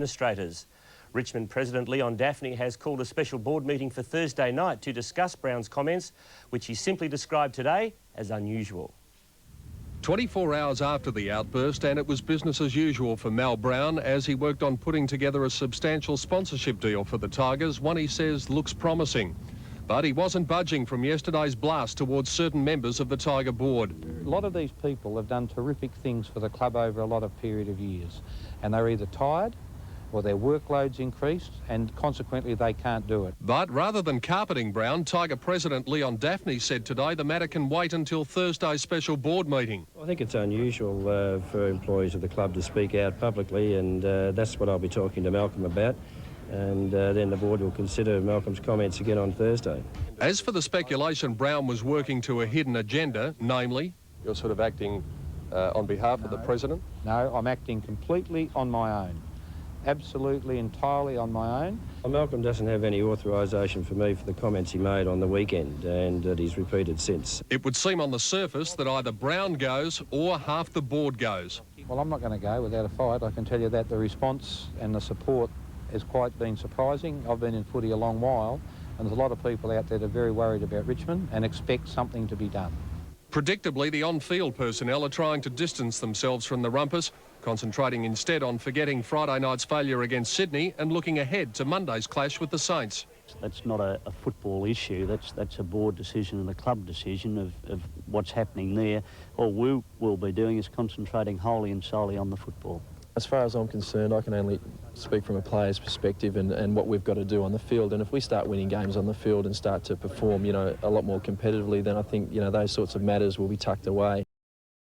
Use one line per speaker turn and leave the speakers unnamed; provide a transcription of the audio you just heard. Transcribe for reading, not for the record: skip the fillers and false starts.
administrators. Richmond President Leon Daphne has called a special board meeting for Thursday night to discuss Brown's comments, which he simply described today as unusual.
24 hours after the outburst, and it was business as usual for Mal Brown as he worked on putting together a substantial sponsorship deal for the Tigers, one he says looks promising. But he wasn't budging from yesterday's blast towards certain members of the Tiger board.
A lot of these people have done terrific things for the club over a lot of period of years, and they're either tired or their workload's increased, and consequently they can't do it.
But rather than carpeting Brown, Tiger President Leon Daphne said today the matter can wait until Thursday's special board meeting.
I think it's unusual for employees of the club to speak out publicly, and that's what I'll be talking to Malcolm about. And then the board will consider Malcolm's comments again on Thursday.
As for the speculation Brown was working to a hidden agenda, namely... You're sort of acting on behalf of the President?
No, I'm acting completely on my own. Absolutely, entirely on my own.
Well, Malcolm doesn't have any authorisation for me for the comments he made on the weekend and that he's repeated since.
It would seem on the surface that either Brown goes or half the board goes.
Well, I'm not going to go without a fight. I can tell you that the response and the support has quite been surprising. I've been in footy a long while, and there's a lot of people out there that are very worried about Richmond and expect something to be done.
Predictably, the on-field personnel are trying to distance themselves from the rumpus, concentrating instead on forgetting Friday night's failure against Sydney and looking ahead to Monday's clash with the Saints.
That's not a football issue, that's a board decision and a club decision of what's happening there. All we will be doing is concentrating wholly and solely on the football.
As far as I'm concerned, I can only speak from a player's perspective and what we've got to do on the field. And if we start winning games on the field and start to perform, a lot more competitively, then I think, those sorts of matters will be tucked away.